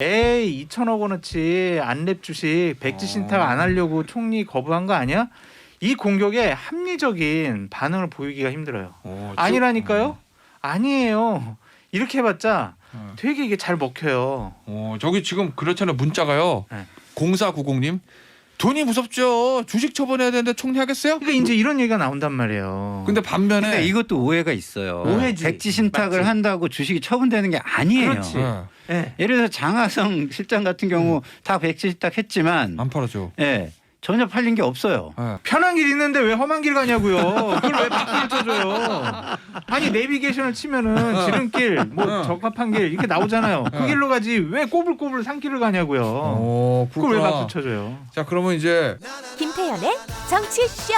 에이 2천억 원어치 안랩 주식 백지 신탁 안 하려고 총리 거부한 거 아니야? 이 공격에 합리적인 반응을 보이기가 힘들어요. 아니라니까요? 아니에요. 이렇게 해봤자 되게 이게 잘 먹혀요. 저기 지금 그렇잖아요. 문자가요. 네. 0490님. 돈이 무섭죠. 주식 처분해야 되는데 총리 하겠어요? 그러니까 이제 이런 얘기가 나온단 말이에요. 근데 반면에 근데 이것도 오해가 있어요. 오해지. 백지 신탁을 맞지. 한다고 주식이 처분되는 게 아니에요. 그렇지. 네. 네. 예를 들어서 장하성 실장 같은 경우 다 백지 신탁했지만 안 팔았죠. 예, 전혀 팔린 게 없어요. 네. 편한 길 있는데 왜 험한 길 가냐고요. 그걸 왜 바퀴를 쳐줘요. 아니 내비게이션을 치면은 지름길 뭐 적합한 길 이렇게 나오잖아요. 그 길로 가지 왜 꼬불꼬불 산길을 가냐고요. 그걸 왜 그렇구나. 바퀴 쳐줘요. 자, 그러면 이제 김태현의 정치쇼.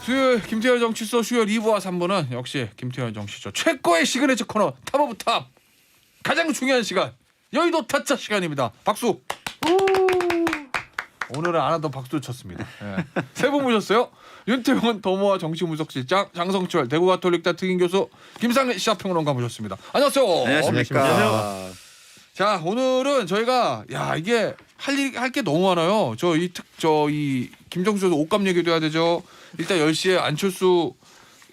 수요일 김태현 정치쇼 수요일 2부와 3부는 역시 김태현 정치쇼 최고의 시그니처 코너 탑 오브 탑. 가장 중요한 시간. 여의도 타짜 시간입니다. 박수. 오늘은 안 하던 박수 쳤습니다. 네. 세 분 모셨어요. 윤태원 더모아 정치분석실장, 장성철 대구가톨릭대 특임교수, 김상래 시사평론가 모셨습니다. 안녕하세요. 안녕하십니까. 자, 오늘은 저희가 이게 할 게 너무 많아요. 이 김정수 옷값 얘기도 해야 되죠. 일단 10시에 안철수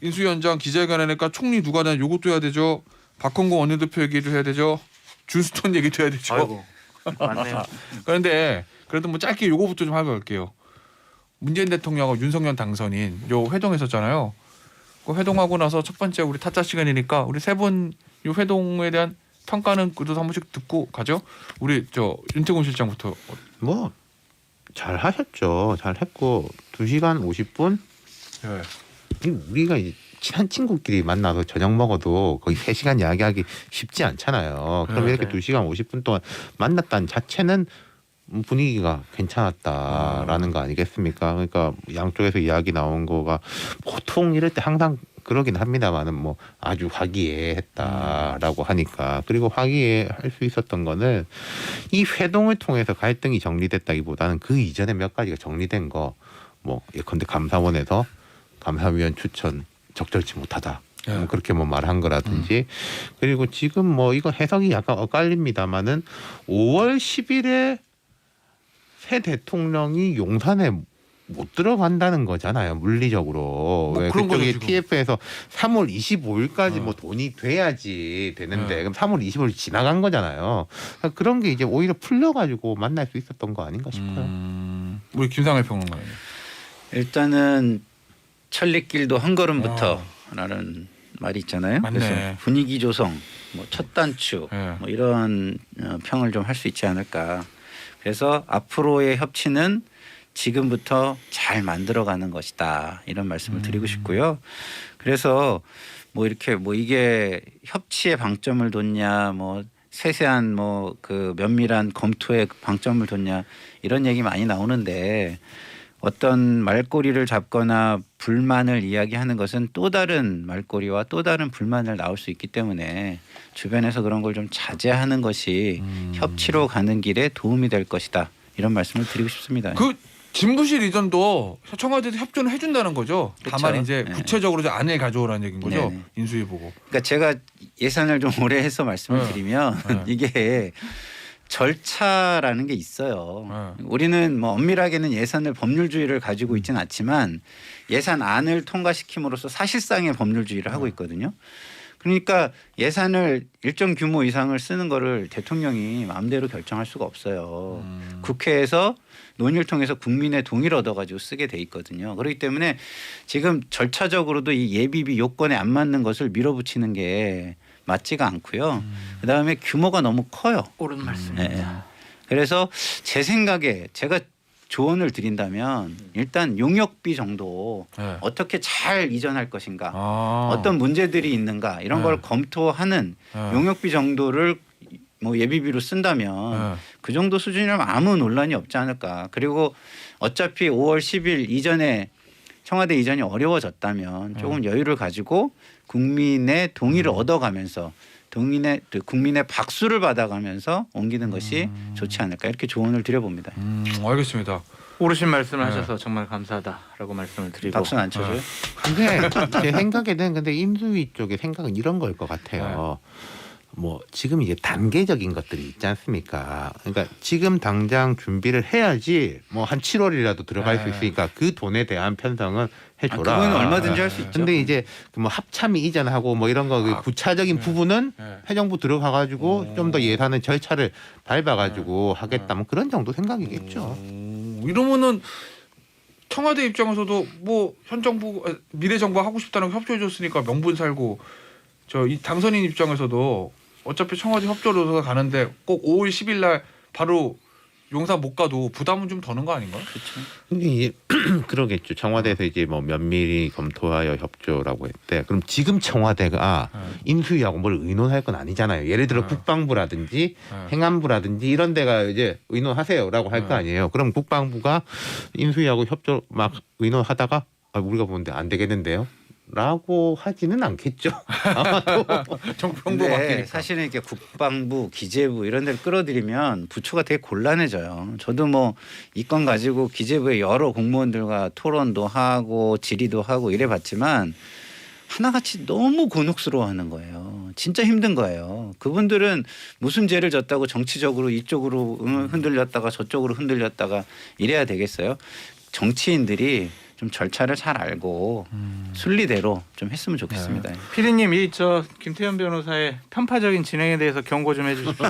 인수위원장 기자회견 하니까 총리 누가 되냐 요것도 해야 되죠. 박홍근 원내대표 얘기도 해야 되죠. 준스톤 얘기도 해야 되죠. 아이고 맞네요. 그런데 그래도 뭐 짧게 요거부터 좀 해볼게요. 문재인 대통령하고 윤석열 당선인 요 회동했었잖아요. 그 회동하고 나서 첫 번째 우리 타짜 시간이니까 우리 세 분 요 회동에 대한 평가는 그래도 한 번씩 듣고 가죠. 우리 윤태곤 실장부터. 뭐 잘 하셨죠. 잘 했고 2시간 50분. 네. 우리가 이제 친한 친구끼리 만나서 저녁 먹어도 거의 3시간 이야기하기 쉽지 않잖아요. 그럼 네, 이렇게 네. 2시간 50분 동안 만났다는 자체는 분위기가 괜찮았다라는 거 아니겠습니까? 그러니까 양쪽에서 이야기 나온 거가 보통 이럴 때 항상 그러긴 합니다만은 뭐 아주 화기애애했다라고 하니까. 그리고 화기애애할 수 있었던 거는 이 회동을 통해서 갈등이 정리됐다기보다는 그 이전에 몇 가지가 정리된 거, 뭐 예컨대 감사원에서 감사위원 추천 적절치 못하다. 네. 뭐 그렇게 뭐 말한 거라든지. 그리고 지금 뭐 이거 해석이 약간 엇갈립니다만은 5월 10일에 새 대통령이 용산에 못 들어간다는 거잖아요. 물리적으로. 뭐 왜 그런 거죠, 그쪽에 지금. TF에서 3월 25일까지 뭐 돈이 돼야지 되는데 그럼 3월 25일 지나간 거잖아요. 그러니까 그런 게 이제 오히려 풀려가지고 만날 수 있었던 거 아닌가 싶어요. 우리 김상래 평론가님. 일단은 천리길도 한 걸음부터라는 말이 있잖아요. 맞네. 그래서 분위기 조성, 뭐 첫 단추, 네. 뭐 이런 평을 좀 할 수 있지 않을까. 그래서 앞으로의 협치는 지금부터 잘 만들어가는 것이다. 이런 말씀을 드리고 싶고요. 그래서 뭐 이렇게 뭐 이게 협치의 방점을 뒀냐, 뭐 세세한 뭐 그 면밀한 검토에 방점을 뒀냐 이런 얘기 많이 나오는데 어떤 말꼬리를 잡거나 불만을 이야기하는 것은 또 다른 말꼬리와 또 다른 불만을 나올 수 있기 때문에 주변에서 그런 걸 좀 자제하는 것이 협치로 가는 길에 도움이 될 것이다. 이런 말씀을 드리고 싶습니다. 그 진부실 이전도 청와대에서 협조는 해준다는 거죠. 그쵸. 다만 이제 네. 구체적으로 이제 안을 가져오라는 얘기인 거죠. 네네. 인수위 보고. 그러니까 제가 예산을 좀 오래 해서 말씀을 네. 드리면 네. 이게 절차라는 게 있어요. 네. 우리는 뭐 엄밀하게는 예산을 법률주의를 가지고 있지는 않지만 예산안을 통과시킴으로써 사실상의 법률주의를 하고 있거든요. 그러니까 예산을 일정 규모 이상을 쓰는 거를 대통령이 마음대로 결정할 수가 없어요. 국회에서 논의를 통해서 국민의 동의를 얻어가지고 쓰게 돼 있거든요. 그렇기 때문에 지금 절차적으로도 이 예비비 요건에 안 맞는 것을 밀어붙이는 게 맞지가 않고요. 그다음에 규모가 너무 커요. 옳은 말씀입니다. 네. 그래서 제 생각에 제가 조언을 드린다면 일단 용역비 정도 네. 어떻게 잘 이전할 것인가, 아. 어떤 문제들이 있는가 이런 네. 걸 검토하는 네. 용역비 정도를 뭐 예비비로 쓴다면 네. 그 정도 수준이라면 아무 논란이 없지 않을까. 그리고 어차피 5월 10일 이전에 청와대 이전이 어려워졌다면 조금 여유를 가지고 국민의 동의를 얻어가면서 국민의 박수를 받아가면서 옮기는 것이 좋지 않을까 이렇게 조언을 드려봅니다. 알겠습니다. 옳으신 말씀을 네. 하셔서 정말 감사하다라고 말씀을 드리고. 박수는 안 쳐줘요? 근데 제 생각에는 근데 인수위 쪽의 생각은 이런 걸 것 같아요. 뭐 지금 이제 단계적인 것들이 있지 않습니까? 그러니까 지금 당장 준비를 해야지 뭐 한 7월이라도 들어갈 수 있으니까 그 돈에 대한 편성은 해줘라. 그건 얼마든지 할 수 있죠. 근데 이제 그 뭐 합참이 이전하고 뭐 이런 거 그 구차적인 부분은 해정부 들어가가지고 좀 더 예산의 절차를 밟아가지고 하겠다 뭐 그런 정도 생각이겠죠. 이러면은 청와대 입장에서도 뭐 현 정부 미래 정부 하고 싶다는 거 협조해 줬으니까 명분 살고 저 이 당선인 입장에서도 어차피 청와대 협조로서 가는데 꼭 5월 10일 날 바로 용산 못 가도 부담은 좀 더는 거 아닌가? 그렇죠. 근데 이제 그러겠죠. 청와대에서 이제 뭐 면밀히 검토하여 협조라고 했대. 그럼 지금 청와대가 인수위하고 뭘 의논할 건 아니잖아요. 예를 들어 국방부라든지 행안부라든지 이런 데가 이제 의논하세요라고 할 거 아니에요. 그럼 국방부가 인수위하고 협조 막 의논하다가 우리가 보는데 안 되겠는데요. 라고 하지는 않겠죠. 아마도. 정부 근데 바뀌니까. 사실은 이렇게 국방부, 기재부 이런 데를 끌어들이면 부처가 되게 곤란해져요. 저도 뭐 이 건 가지고 기재부의 여러 공무원들과 토론도 하고 질의도 하고 이래봤지만 하나같이 너무 곤혹스러워하는 거예요. 진짜 힘든 거예요. 그분들은 무슨 죄를 졌다고 정치적으로 이쪽으로 흔들렸다가 저쪽으로 흔들렸다가 이래야 되겠어요. 정치인들이 좀 절차를 잘 알고 순리대로 좀 했으면 좋겠습니다. 피디님 이 저 김태현 변호사의 편파적인 진행에 대해서 경고 좀 해주십시오.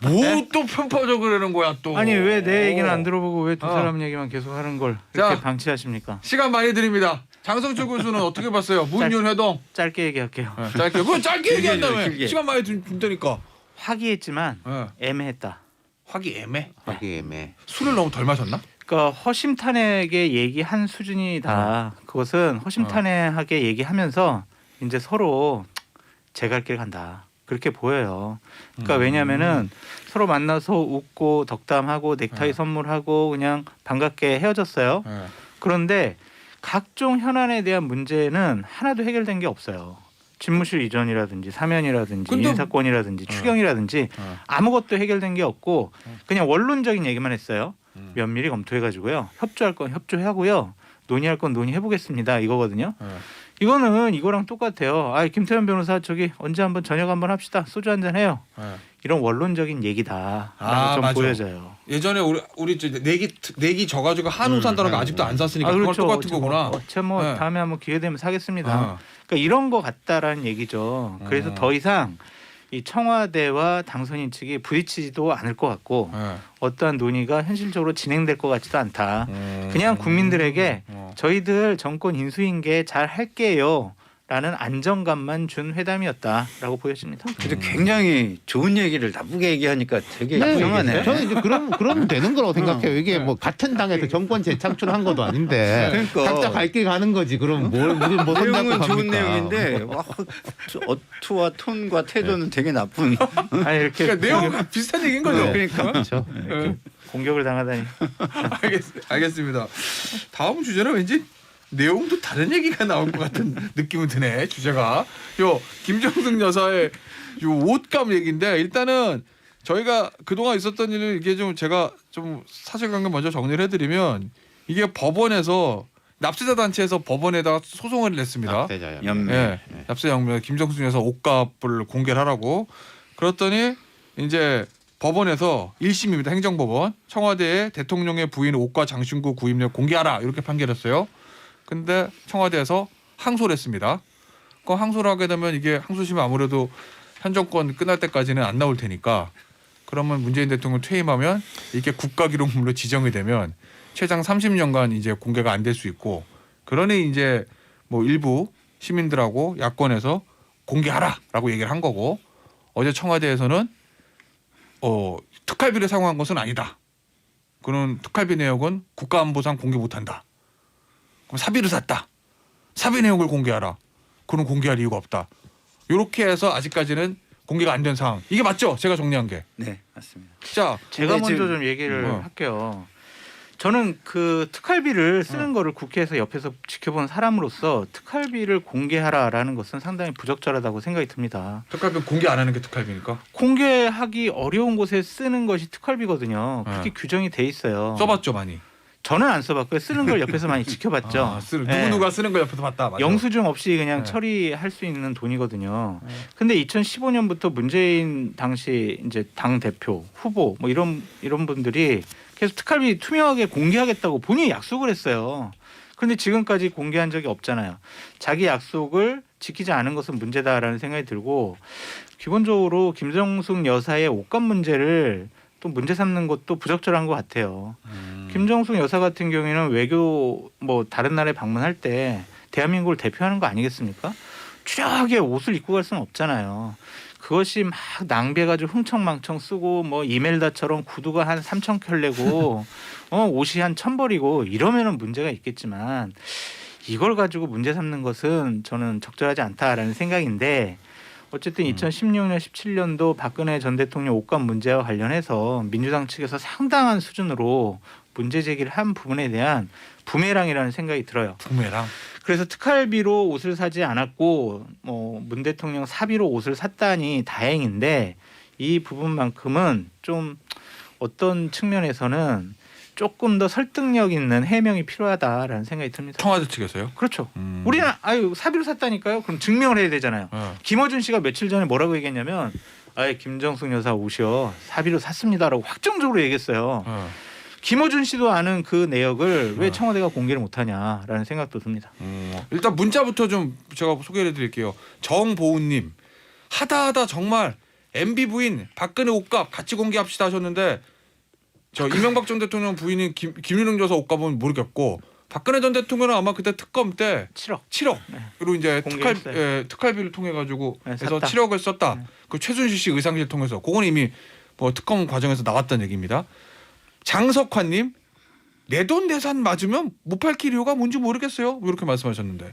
뭐 또 편파적으로 하는 거야 또. 아니 왜 내 얘기는 안 들어보고 왜 두 사람 얘기만 계속 하는 걸 이렇게 자. 방치하십니까? 시간 많이 드립니다. 장성철 교수는 어떻게 봤어요? 문윤 회동. 짧게 얘기할게요. 짧게. 그건 짧게 얘기한다며. 길게. 시간 많이 준다니까. 화기했지만 애매했다. 화기애매. 하기에매. 술을 너무 덜 마셨나? 그러니까 허심탄회하게 얘기한 수준이다. 그것은 허심탄회하게 얘기하면서 이제 서로 제 갈 길 간다. 그렇게 보여요. 그러니까 왜냐하면은 서로 만나서 웃고 덕담하고 넥타이 선물하고 그냥 반갑게 헤어졌어요. 그런데 각종 현안에 대한 문제는 하나도 해결된 게 없어요. 집무실 이전이라든지 사면이라든지 근데- 인사권이라든지 추경이라든지 아무것도 해결된 게 없고 그냥 원론적인 얘기만 했어요. 면밀히 검토해가지고요. 협조할 건 협조하고요. 논의할 건 논의해보겠습니다. 이거거든요. 이거는 이거랑 똑같아요. 아 김태현 변호사 저기 언제 한번 저녁 한번 합시다. 소주 한잔 해요. 이런 원론적인 얘기다라고 아, 좀 맞아. 보여져요. 예전에 우리 저 내기 져가지고 한우 산다는 거 아직도 안 샀으니까 그건 똑같은 거구나. 뭐 네. 다음에 한번 기회 되면 사겠습니다. 그러니까 이런 거 같다라는 얘기죠. 그래서 더 이상 이 청와대와 당선인 측이 부딪히지도 않을 것 같고 어떠한 논의가 현실적으로 진행될 것 같지도 않다. 그냥 국민들에게 저희들 정권 인수인 게 잘 할게요. 라는 안정감만 준 회담이었다라고 보여집니다. 근데 굉장히 좋은 얘기를 나쁘게 얘기하니까 되게 이상하네. 저는 이제 그러면 되는 거라고 생각해요. 이게 뭐 같은 당에서 정권 재창출한 것도 아닌데 그러니까. 각자 갈 길 가는 거지. 그럼 뭐 손잡고 내용은 갑니까? 좋은 내용인데 와, 어투와 톤과 태도는 되게 나쁜. 아니 이렇게 그러니까 내용 비슷한 얘기인 거죠. 그러니까 그렇죠. 공격을 당하다니. 알겠습니다. 다음 주제는 왠지 내용도 다른 얘기가 나올 것 같은 느낌은 드네. 주제가 요 김정숙 여사의 요 옷감 얘기인데 일단은 저희가 그동안 있었던 일을 이게 좀 제가 좀 사실관계 먼저 정리를 해드리면 이게 법원에서 납세자 단체에서 법원에다가 소송을 냈습니다. 납세자야. 연매. 예, 납세자 연매 김정숙 여사 옷값을 공개를 하라고. 그랬더니 이제 법원에서 1심입니다. 행정법원 청와대에 대통령의 부인 옷과 장신구 구입력 공개하라 이렇게 판결했어요. 근데 청와대에서 항소를 했습니다. 그 항소를 하게 되면 이게 항소심이 아무래도 현 정권 끝날 때까지는 안 나올 테니까 그러면 문재인 대통령 퇴임하면 이게 국가기록물로 지정이 되면 최장 30년간 이제 공개가 안 될 수 있고 그러니 이제 뭐 일부 시민들하고 야권에서 공개하라라고 얘기를 한 거고 어제 청와대에서는 특활비를 사용한 것은 아니다. 그런 특활비 내역은 국가안보상 공개 못한다. 그럼 사비를 샀다. 사비 내역을 공개하라. 그건 공개할 이유가 없다. 이렇게 해서 아직까지는 공개가 안 된 상황. 이게 맞죠? 제가 정리한 게. 네 맞습니다. 자, 제가 근데 먼저 지금- 좀 얘기를 할게요. 저는 그 특활비를 쓰는 거를 국회에서 옆에서 지켜본 사람으로서 특활비를 공개하라라는 것은 상당히 부적절하다고 생각이 듭니다. 특활비 공개 안 하는 게 특활비니까. 공개하기 어려운 곳에 쓰는 것이 특활비거든요. 그렇게 규정이 돼 있어요. 써봤죠 많이. 저는 안 써봤고요. 쓰는 걸 옆에서 많이 지켜봤죠. 누구누가 쓰는 거 옆에서 봤다. 맞아. 영수증 없이 그냥 네. 처리할 수 있는 돈이거든요. 근데 2015년부터 문재인 당시 이제 당 대표 후보 뭐 이런 분들이 계속 특활비 투명하게 공개하겠다고 본인이 약속을 했어요. 그런데 지금까지 공개한 적이 없잖아요. 자기 약속을 지키지 않은 것은 문제다라는 생각이 들고 기본적으로 김정숙 여사의 옷값 문제를 또 문제 삼는 것도 부적절한 것 같아요. 김정숙 여사 같은 경우에는 외교 뭐 다른 나라에 방문할 때 대한민국을 대표하는 거 아니겠습니까? 추하게 옷을 입고 갈 수는 없잖아요. 그것이 막 낭비해가지고 흥청망청 쓰고 뭐 이멜다처럼 구두가 한 3,000켤레고 옷이 한 1,000벌이고 이러면은 문제가 있겠지만 이걸 가지고 문제 삼는 것은 저는 적절하지 않다라는 생각인데 어쨌든 2016년 17년도 박근혜 전 대통령 옷값 문제와 관련해서 민주당 측에서 상당한 수준으로 문제 제기를 한 부분에 대한 부메랑이라는 생각이 들어요. 부메랑. 그래서 특활비로 옷을 사지 않았고 뭐 문 대통령 사비로 옷을 샀다니 다행인데 이 부분만큼은 좀 어떤 측면에서는 조금 더 설득력 있는 해명이 필요하다라는 생각이 듭니다. 청와대 측에서요? 그렇죠. 우리는 사비로 샀다니까요. 그럼 증명을 해야 되잖아요. 김어준 씨가 며칠 전에 뭐라고 얘기했냐면 김정숙 여사 옷이요 사비로 샀습니다라고 확정적으로 얘기했어요. 김어준 씨도 아는 그 내역을 왜 청와대가 공개를 못하냐라는 생각도 듭니다. 일단 문자부터 좀 제가 소개해 드릴게요. 정보은님 하다 정말 MB 부인 박근혜 옷값 같이 공개합시다 하셨는데 저 이명박 전 대통령 부인인 김윤영 여사 옷값은 모르겠고 박근혜 전 대통령은 아마 그때 특검 때 7억 네. 그리고 이제 공개했어요. 특활비를 통해 가지고 네, 해서 샀다. 7억을 썼다. 네. 그 최순실 씨 의상실 통해서 그건 이미 뭐 특검 과정에서 나왔던 얘기입니다. 장석환님 내 돈 내산 맞으면 못 팔길 이유가 뭔지 모르겠어요. 이렇게 말씀하셨는데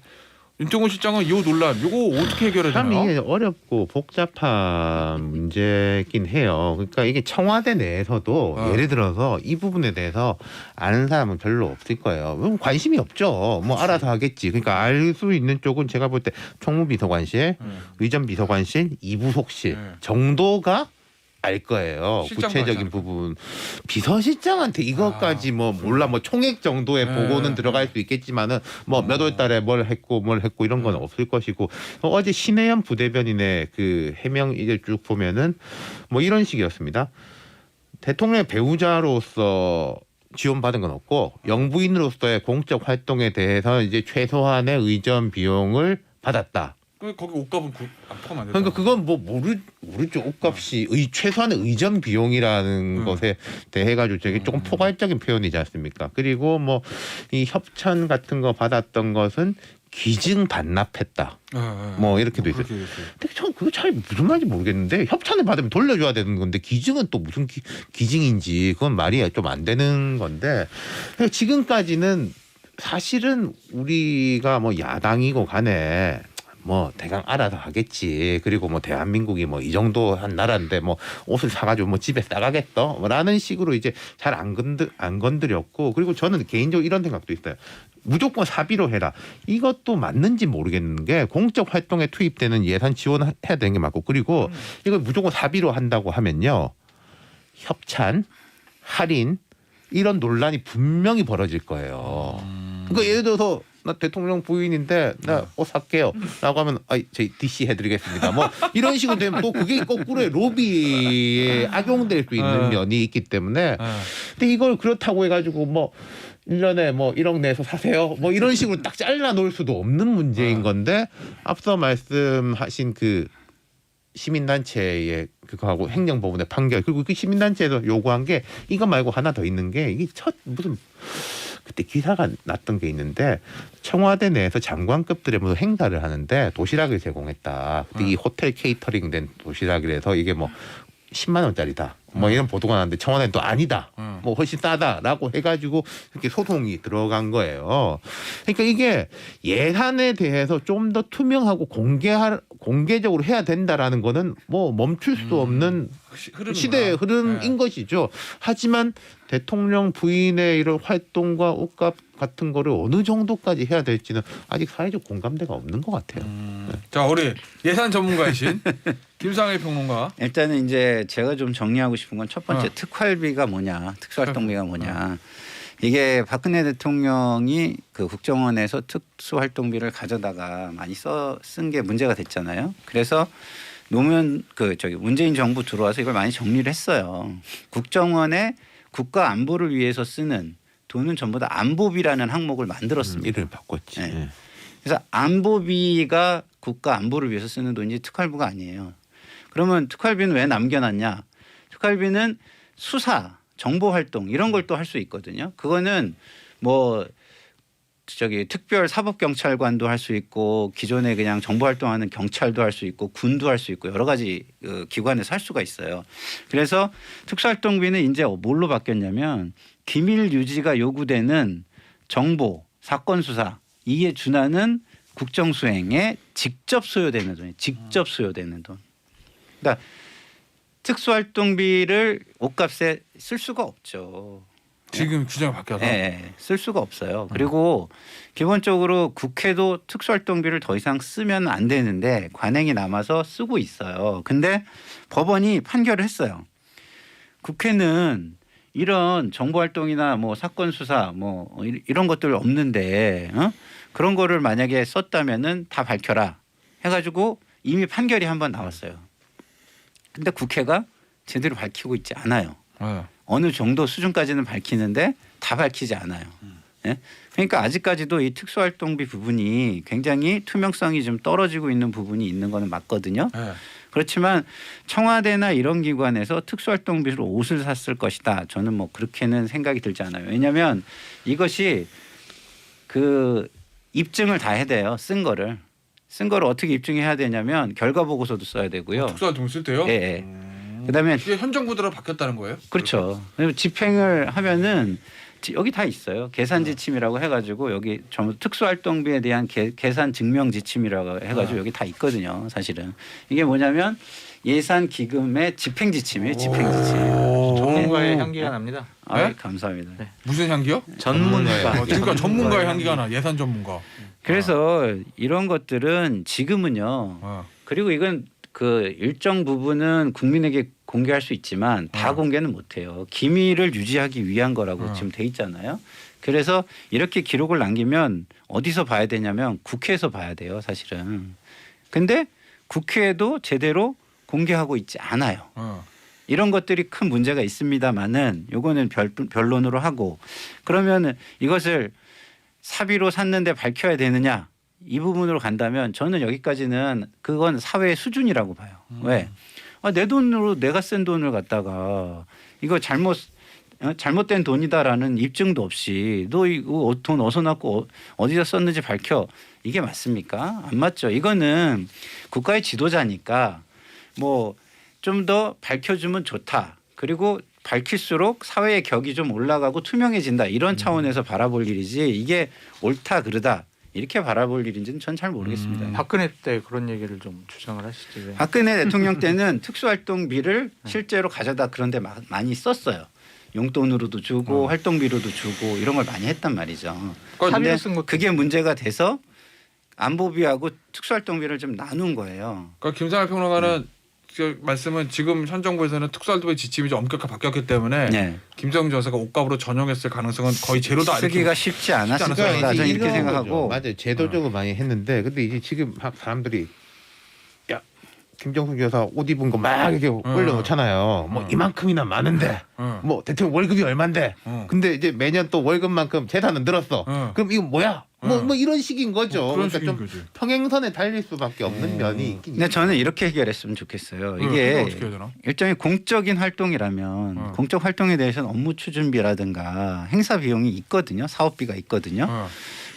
윤태곤 실장은 이 논란 이거 어떻게 해결해야 참 되나요? 이게 어렵고 복잡한 문제긴 해요. 그러니까 이게 청와대 내에서도 예를 들어서 이 부분에 대해서 아는 사람은 별로 없을 거예요. 관심이 없죠. 뭐 알아서 하겠지. 그러니까 알 수 있는 쪽은 제가 볼 때 총무비서관실, 의전비서관실, 이부속실 정도가 알 거예요. 구체적인 부분. 비서실장한테 이것까지 뭐 몰라 뭐 총액 정도의 보고는 들어갈 수 있겠지만은 뭐 몇 월 달에 뭘 했고 이런 건 없을 것이고 어제 신혜연 부대변인의 그 해명 이제 쭉 보면은 뭐 이런 식이었습니다. 대통령의 배우자로서 지원받은 건 없고 영부인으로서의 공적 활동에 대해서 이제 최소한의 의전 비용을 받았다. 거기 옷값은 안 포함 안 됐다. 그러니까 그건 뭐 모르죠. 옷값이 최소한의 의전 비용이라는 것에 대해 가지고 저게 조금 포괄적인 표현이지 않습니까? 그리고 뭐 이 협찬 같은 거 받았던 것은 기증 반납했다. 뭐 이렇게도 있어요. 근데 전 그거 잘 무슨 말인지 모르겠는데 협찬을 받으면 돌려줘야 되는 건데 기증은 또 무슨 기증인지 그건 말이 좀 안 되는 건데 지금까지는 사실은 우리가 뭐 야당이고 간에 뭐 대강 알아서 하겠지. 그리고 뭐 대한민국이 뭐 이 정도 한 나라인데 뭐 옷을 사가지고 뭐 집에 싸가겠어? 라는 식으로 이제 잘 안 건드렸고 그리고 저는 개인적으로 이런 생각도 있어요. 무조건 사비로 해라. 이것도 맞는지 모르겠는 게 공적 활동에 투입되는 예산 지원해야 되는 게 맞고 그리고 이걸 무조건 사비로 한다고 하면요. 협찬, 할인 이런 논란이 분명히 벌어질 거예요. 그러니까 예를 들어서 나 대통령 부인인데 나 옷 살게요 라고 하면 저희 DC 해드리겠습니다 뭐 이런 식으로 되면 또 그게 거꾸로 로비에 악용될 수 있는 면이 있기 때문에 근데 이걸 그렇다고 해가지고 뭐 1년에 뭐 1억 내서 사세요 뭐 이런 식으로 딱 잘라 놓을 수도 없는 문제인 건데 앞서 말씀하신 그 시민단체의 그거하고 행정법원의 판결 그리고 그 시민단체에서 요구한 게 이거 말고 하나 더 있는 게 이게 무슨 그때 기사가 났던 게 있는데 청와대 내에서 장관급들의 무슨 행사를 하는데 도시락을 제공했다. 근데 이 호텔 케이터링 된 도시락이라서 이게 뭐 10만 원짜리다. 뭐 이런 보도가 나왔는데 청와대는 또 아니다. 뭐 훨씬 싸다라고 해가지고 이렇게 소송이 들어간 거예요. 그러니까 이게 예산에 대해서 좀 더 투명하고 공개적으로 해야 된다라는 거는 뭐 멈출 수 없는 시대의 흐름인 것이죠. 하지만 대통령 부인의 이런 활동과 옷값 같은 거를 어느 정도까지 해야 될지는 아직 사회적 공감대가 없는 것 같아요. 자, 우리 예산 전문가이신 김상일 평론가. 일단은 이제 제가 좀 정리하고 싶은 건 첫 번째 특활비가 뭐냐, 특수활동비가 뭐냐. 이게 박근혜 대통령이 그 국정원에서 특수활동비를 가져다가 많이 쓴 게 문제가 됐잖아요. 그래서 노무현 문재인 정부 들어와서 이걸 많이 정리를 했어요. 국정원에 국가 안보를 위해서 쓰는 돈은 전부 다 안보비라는 항목을 만들었습니다. 이름을 바꿨지. 네. 그래서 안보비가 국가 안보를 위해서 쓰는 돈이지 특활비가 아니에요. 그러면 특활비는 왜 남겨놨냐? 특활비는 수사, 정보 활동 이런 걸 또 할 수 있거든요. 그거는 뭐 특별 사법 경찰관도 할 수 있고 기존에 그냥 정보 활동하는 경찰도 할 수 있고 군도 할 수 있고 여러 가지 기관에서 할 수가 있어요. 그래서 특수활동비는 이제 뭘로 바뀌었냐면 기밀 유지가 요구되는 정보, 사건 수사 이에 준하는 국정 수행에 직접 소요되는 돈이 직접 소요되는 돈. 그러니까 특수활동비를 옷값에 쓸 수가 없죠. 지금 규정이 바뀌어서. 네, 쓸 수가 없어요. 그리고 기본적으로 국회도 특수활동비를 더 이상 쓰면 안 되는데 관행이 남아서 쓰고 있어요. 근데 법원이 판결을 했어요. 국회는 이런 정보활동이나 뭐 사건 수사 뭐 이런 것들 없는데 그런 거를 만약에 썼다면은 다 밝혀라 해가지고 이미 판결이 한번 나왔어요. 근데 국회가 제대로 밝히고 있지 않아요. 네. 어느 정도 수준까지는 밝히는데 다 밝히지 않아요. 예? 그러니까 아직까지도 이 특수활동비 부분이 굉장히 투명성이 좀 떨어지고 있는 부분이 있는 거는 맞거든요. 네. 그렇지만 청와대나 이런 기관에서 특수활동비로 옷을 샀을 것이다. 저는 뭐 그렇게는 생각이 들지 않아요. 왜냐하면 이것이 그 입증을 다 해야 돼요. 쓴 거를 어떻게 입증해야 되냐면 결과 보고서도 써야 되고요. 특수활동 쓸 때요? 예. 예. 그다음에 이게 현 정부대로 바뀌었다는 거예요? 그렇죠. 그리고 집행을 하면은 여기 다 있어요. 계산 지침이라고 해가지고 여기 전부 특수활동비에 대한 계산 증명 지침이라고 해가지고 여기 다 있거든요. 사실은 이게 뭐냐면 예산 기금의 집행 지침이에요. 집행 지침. 전문가의 향기가 납니다. 아, 네? 감사합니다. 네. 무슨 향기요? 전문가. 그러니까 전문가의 향기가 나. 예산 전문가. 그래서 이런 것들은 지금은요. 그리고 이건 그 일정 부분은 국민에게 공개할 수 있지만 다 공개는 못해요. 기밀을 유지하기 위한 거라고 지금 돼 있잖아요. 그래서 이렇게 기록을 남기면 어디서 봐야 되냐면 국회에서 봐야 돼요, 사실은. 근데 국회에도 제대로 공개하고 있지 않아요. 이런 것들이 큰 문제가 있습니다만은 요거는 변론으로 하고 그러면 이것을 사비로 샀는데 밝혀야 되느냐? 이 부분으로 간다면 저는 여기까지는 그건 사회의 수준이라고 봐요. 왜? 내 돈으로 내가 쓴 돈을 갖다가 이거 잘못된 돈이다라는 입증도 없이 너 이거 돈 어디서 났고 어디서 썼는지 밝혀. 이게 맞습니까? 안 맞죠. 이거는 국가의 지도자니까 뭐 좀 더 밝혀주면 좋다. 그리고 밝힐수록 사회의 격이 좀 올라가고 투명해진다. 이런 차원에서 바라볼 일이지 이게 옳다 그르다. 이렇게 바라볼 일인지는 전 잘 모르겠습니다. 박근혜 때 그런 얘기를 좀 주장을 하시죠. 왜? 박근혜 대통령 때는 특수활동비를 실제로 가져다 그런데 많이 썼어요. 용돈으로도 주고 활동비로도 주고 이런 걸 많이 했단 말이죠. 그런데 그게 문제가 돼서 안보비하고 특수활동비를 좀 나눈 거예요. 그러니까 김상할 평론가는 그 말씀은 지금 현 정부에서는 특수활동비 지침이 좀 엄격하게 바뀌었기 때문에 네. 김정은 여사가 옷값으로 전용했을 가능성은 거의 제로다. 쓰기가 쉽지 않았을 거다. 저는 이렇게 생각하고. 맞아요. 제도적으로 많이 했는데 근데 이제 지금 막 사람들이 야 김정숙 여사 옷 입은 거 막 이렇게 올려놓잖아요. 뭐 이만큼이나 많은데 뭐 대통령 월급이 얼만데 근데 이제 매년 또 월급만큼 재산은 늘었어. 그럼 이건 뭐야? 뭐 이런 식인 거죠. 그런 그러니까 식인 좀 거지. 평행선에 달릴 수밖에 없는 면이 있긴 근데 저는 이렇게 해결했으면 좋겠어요. 이게 이게 어떻게 해야 되나? 일종의 공적인 활동이라면 공적 활동에 대해서는 업무 추진비라든가 행사 비용이 있거든요. 사업비가 있거든요.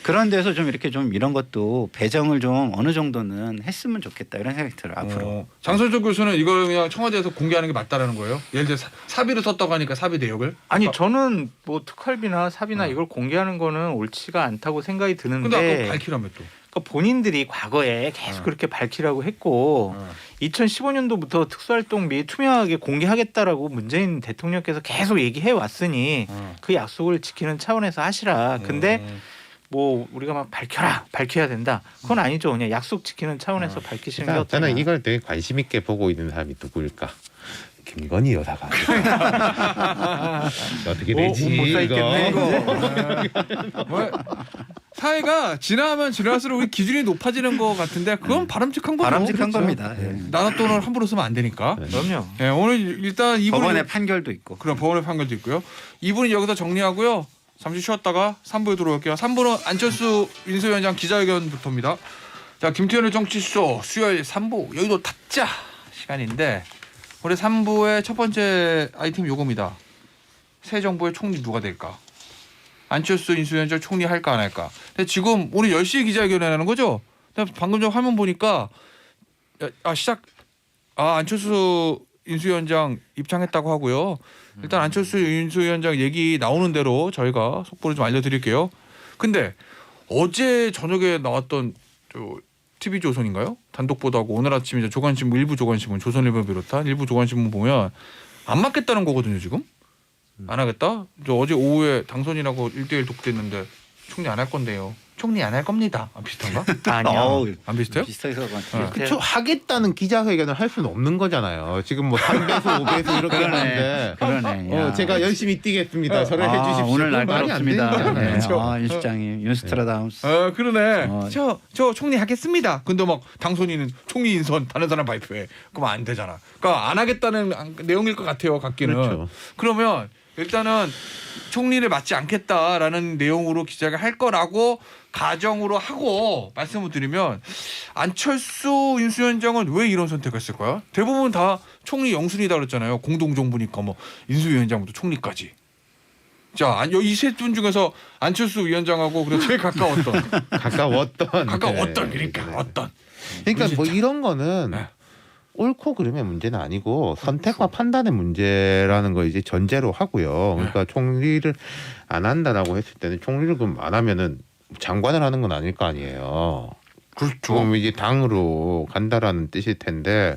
그런 데서 좀 이렇게 좀 이런 것도 배정을 좀 어느 정도는 했으면 좋겠다 이런 생각이 들어요. 앞으로. 장설조 교수는 이걸 그냥 청와대에서 공개하는 게 맞다라는 거예요? 예를 들어 사비를 썼다고 하니까 사비 내역을? 아니 저는 뭐 특활비나 사비나 이걸 공개하는 거는 옳지가 않다고 생각이 드는데 근데 아까 밝히라며 또. 그러니까 본인들이 과거에 계속 그렇게 밝히라고 했고 2015년도부터 특수활동비 투명하게 공개하겠다라고 문재인 대통령께서 계속 얘기해 왔으니 그 약속을 지키는 차원에서 하시라. 근데 뭐 우리가 막 밝혀야 된다. 그건 아니죠. 그냥 약속 지키는 차원에서 밝히시는 게 어떠냐. 저는 이걸 되게 관심 있게 보고 있는 사람이 누구일까? 김건희 여사가 어떻게 오, 되지? 못 살겠네, 이거. 뭐, 사회가 지나면 지날수록 우리 기준이 높아지는 것 같은데 그건 바람직한 거죠. 바람직한 그렇죠. 겁니다. 예. 나랏돈을 함부로 쓰면 안 되니까. 그럼요. 네, 오늘 일단 이분 법원의 판결도 있고. 그런 법원의 판결도 있고요. 2부는 여기서 정리하고요. 잠시 쉬었다가 3부에 들어올게요. 3부는 안철수 인수위원장 기자회견부터입니다. 자, 김태현의 정치쇼 수요일 3부 여의도 타짜 시간인데 올해 3부의 첫 번째 아이템 요겁니다. 새 정부의 총리 누가 될까? 안철수 인수위원장 총리 할까 안 할까? 근데 지금 오늘 10시에 기자회견하는 거죠? 근데 방금 전 화면 보니까 안철수 인수위원장 입장했다고 하고요. 일단 안철수 인수위원장 얘기 나오는 대로 저희가 속보를 좀 알려드릴게요. 근데 어제 저녁에 나왔던 TV조선인가요? 단독 보도하고 오늘 아침 이제 조간신문 일부 조간신문 조선일보 비롯한 일부 조간신문 보면 안 맞겠다는 거거든요 지금. 안 하겠다. 저 어제 오후에 당선인하고 1대1 독대했는데 총리 안 할 건데요. 총리 안 할 겁니다. 비슷한가? 아니요. 안 비슷해요? 비슷해서 것 같아요. 그쵸, 하겠다는 기자회견을 할 수는 없는 거잖아요. 지금 뭐 3배수, 5배수 이렇게 하는데 그러네. 야. 제가 열심히 뛰겠습니다. 저를 해주십시오. 오늘 그건 말이 안 되는 날카롭습니다. 거잖아요. 이 실장님 윤스트라다무스. 그러네. 저 총리 하겠습니다. 근데 막 당선인은 총리 인선 다른 사람 발표해. 그럼 안 되잖아. 그러니까 안 하겠다는 내용일 것 같아요. 같기는. 그렇죠. 그러면 일단은 총리를 맡지 않겠다라는 내용으로 기자가 할 거라고 가정으로 하고 말씀을 드리면 안철수 인수위원장은 왜 이런 선택을 했을까요? 대부분 다 총리 영순이다 그랬잖아요. 공동정부니까 뭐 인수위원장부터 총리까지. 자, 이 세 분 중에서 안철수 위원장하고 그래 제일 가까웠던. 가까웠던. 그러니까 어떤. 그러니까 뭐 이런 거는 네. 옳고 그름의 문제는 아니고 선택과 판단의 문제라는 거 이제 전제로 하고요. 그러니까 총리를 안 한다라고 했을 때는 총리를 그럼 안 하면은 장관을 하는 건 아닐 거 아니에요. 그렇죠. 그럼 이제 당으로 간다라는 뜻일 텐데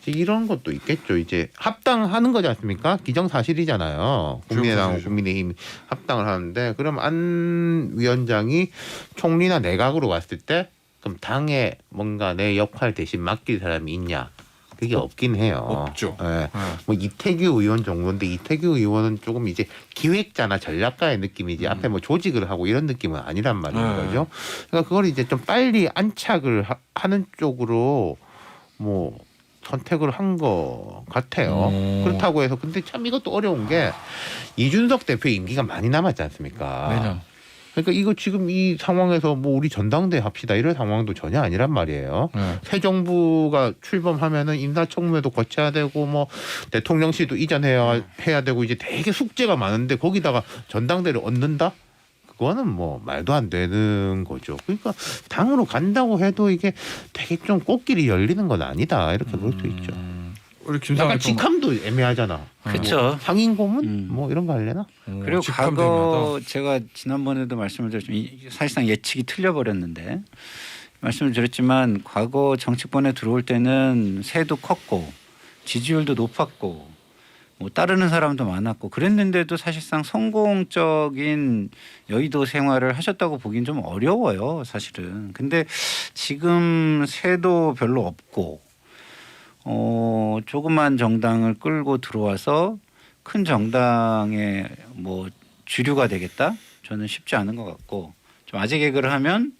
이제 이런 것도 있겠죠. 이제 합당하는 거지 않습니까? 기정사실이잖아요. 국민의당하고 그렇죠. 국민의힘 합당을 하는데 그럼 안 위원장이 총리나 내각으로 왔을 때 그럼 당에 뭔가 내 역할 대신 맡길 사람이 있냐? 그게 없긴 해요. 없죠. 예. 뭐 이태규 의원 정도인데 이태규 의원은 조금 이제 기획자나 전략가의 느낌이지 앞에 뭐 조직을 하고 이런 느낌은 아니란 말인 거죠. 그러니까 그걸 이제 좀 빨리 안착을 하는 쪽으로 뭐 선택을 한 것 같아요. 그렇다고 해서 근데 참 이것도 어려운 게 이준석 대표의 임기가 많이 남았지 않습니까? 매년. 그러니까 이거 지금 이 상황에서 뭐 우리 전당대회 합시다 이런 상황도 전혀 아니란 말이에요. 새 정부가 출범하면은 인사청문회도 거쳐야 되고 뭐 대통령실도 이전해야 되고 이제 되게 숙제가 많은데 거기다가 전당대회를 얻는다? 그거는 뭐 말도 안 되는 거죠. 그러니까 당으로 간다고 해도 이게 되게 좀 꽃길이 열리는 건 아니다 이렇게 볼 수 있죠. 우리 김상현 약간 직함도 애매하잖아. 그렇죠. 뭐 상인 고문 뭐 이런 거 할래나? 그리고 과거 제가 지난번에도 말씀을 드렸지만 사실상 예측이 틀려버렸는데 말씀을 드렸지만 과거 정치권에 들어올 때는 세도 컸고 지지율도 높았고 뭐 따르는 사람도 많았고 그랬는데도 사실상 성공적인 여의도 생활을 하셨다고 보기는 좀 어려워요 사실은. 근데 지금 세도 별로 없고 조그만 정당을 끌고 들어와서 큰 정당의 뭐 주류가 되겠다? 저는 쉽지 않은 것 같고 좀 아재 개그를 하면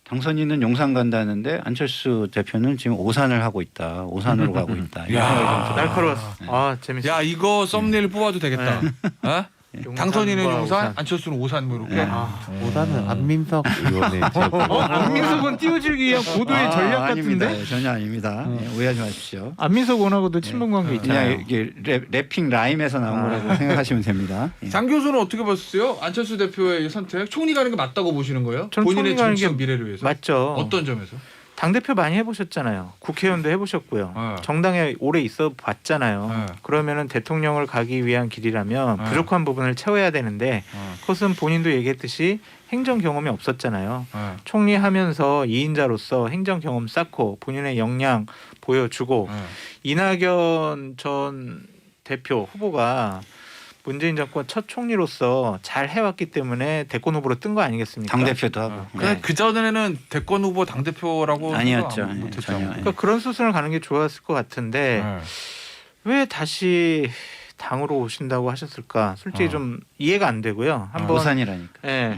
당선인은 용산 간다는데 안철수 대표는 지금 오산을 하고 있다. 오산으로 가고 있다. 이런 생각이 좀 들어요. 날카로웠어. 네. 아 재밌어. 야 이거 썸네일 뽑아도 되겠다. 어? 당선인은 용산, 오산. 안철수는 오산 뭐 이렇게. 보다는 안민석 의원의 안민석은 띄워주기 위한 고도의 전략 아닙니다. 같은데. 전혀 아닙니다. 오해하지 마십시오. 안민석 원하고도 친분 관계 그냥 있잖아요. 이게 래핑 라임에서 나온 거라고 생각하시면 됩니다. 예. 장 교수는 어떻게 보셨어요? 안철수 대표의 선택 총리 가는 게 맞다고 보시는 거예요? 저는 본인의 총리 가는 정치적 게 미래를 위해서. 맞죠. 어떤 점에서? 당대표 많이 해보셨잖아요. 국회의원도 해보셨고요. 네. 정당에 오래 있어 봤잖아요. 네. 그러면은 대통령을 가기 위한 길이라면 네. 부족한 부분을 채워야 되는데 그것은 본인도 얘기했듯이 행정 경험이 없었잖아요. 총리하면서 2인자로서 행정 경험 쌓고 본인의 역량 보여주고 이낙연 전 대표 후보가 문재인 정권 첫 총리로서 잘 해왔기 때문에 대권 후보로 뜬 거 아니겠습니까? 당 대표도 하고. 근데 그 전에는 대권 후보 당 대표라고 아니었죠. 못했죠. 전혀. 그러니까 그런 수순을 가는 게 좋았을 것 같은데 왜 다시 당으로 오신다고 하셨을까? 솔직히 좀 이해가 안 되고요. 한번 오산이라니까. 예.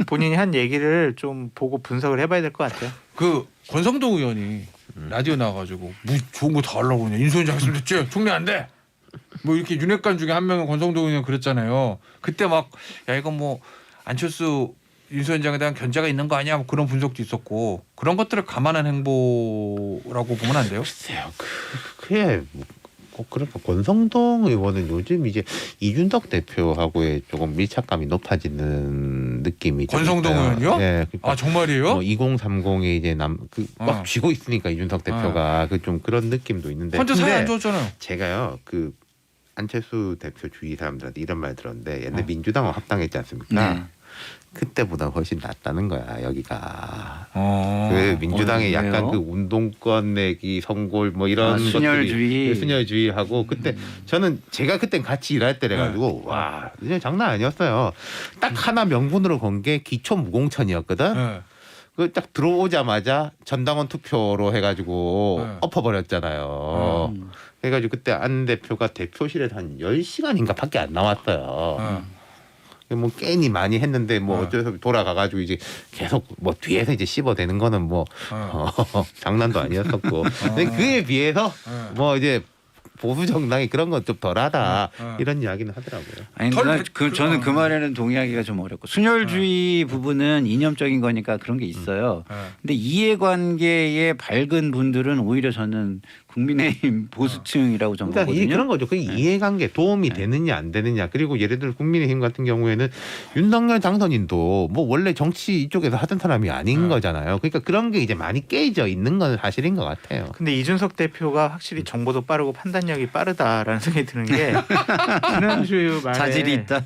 본인이 한 얘기를 좀 보고 분석을 해봐야 될 것 같아요. 그 권성동 의원이 라디오 나와가지고 뭐 좋은 거 다 하려고 그냥 인수위원장 했으면 됐지 총리 안 돼. 뭐 이렇게 윤핵관 중에 한 명은 권성동 의원 그랬잖아요. 그때 막 야 이건 뭐 안철수 인수위원장에 대한 견제가 있는 거 아니야? 뭐 그런 분석도 있었고 그런 것들을 감안한 행보라고 보면 안 돼요? 글쎄요. 그게 꼭 그럴까. 권성동 의원은 요즘 이제 이준석 대표하고의 조금 밀착감이 높아지는 느낌이 좀 권성동 있어요. 의원이요? 네, 그러니까 아 정말이에요? 2030에 이제 막 쥐고 있으니까 이준석 대표가 그 좀 그런 느낌도 있는데. 혼자 사이 안 근데 좋았잖아요. 제가요 그 안철수 대표 주위 사람들한테 이런 말 들었는데 옛날 어. 민주당하고 합당했지 않습니까? 네. 그때보다 훨씬 낫다는 거야 여기가. 어. 그 민주당의 왜요? 약간 그 운동권 내기 선골 뭐 이런 순혈주의. 것들이 순혈주의하고 그때 저는 제가 그때 같이 일할 때래가지고 와 그냥 장난 아니었어요. 딱 하나 명분으로 건 게 기초 무공천이었거든. 네. 그 딱 들어오자마자 전당원 투표로 해가지고 네. 엎어버렸잖아요. 그래가지고 그때 안 대표가 대표실에 한 10시간인가 밖에 안 나왔어요. 뭐 게임이 많이 했는데 뭐 어쩌서 돌아가가지고 이제 계속 뭐 뒤에서 이제 씹어대는 거는 뭐 장난도 아니었었고 근데 그에 비해서 뭐 이제 보수 정당이 그런 건 좀 덜하다 이런 이야기는 하더라고요. 아니 저는 그 말에는 동의하기가 좀 어렵고 순혈주의 부분은 이념적인 거니까 그런 게 있어요. 근데 이해관계에 밝은 분들은 오히려 저는 국민의힘 보수층이라고 좀 그러니까 보거든요. 그런 거죠. 그 이해관계 도움이 되느냐 안 되느냐 그리고 예를 들어 국민의힘 같은 경우에는 윤석열 당선인도 뭐 원래 정치 이쪽에서 하던 사람이 아닌 거잖아요. 그러니까 그런 게 이제 많이 깨져 있는 건 사실인 것 같아요. 근데 이준석 대표가 확실히 정보도 빠르고 판단력이 빠르다라는 생각이 드는 게 지난주 말에 자질이 있다.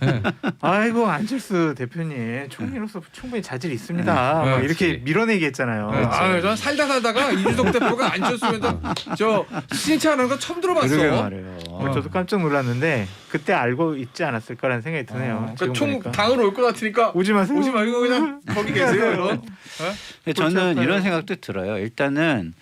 아이고 안철수 대표님 총리로서 충분히 자질이 있습니다. 뭐 이렇게 밀어내기 했잖아요. 아, 전 살다가 이준석 대표가 안철수면 저 칭찬하는 거 처음 그러게 들어봤어. 말해요. 저도 깜짝 놀랐는데 그때 알고 있지 않았을까라는 생각이 드네요. 그러니까 지금 총 보니까. 당으로 올 것 같으니까 오지 마세요. 오지 말고 그냥 거기 계세요. 이런. 근데 저는 그렇지 이런 않나요? 생각도 들어요. 일단은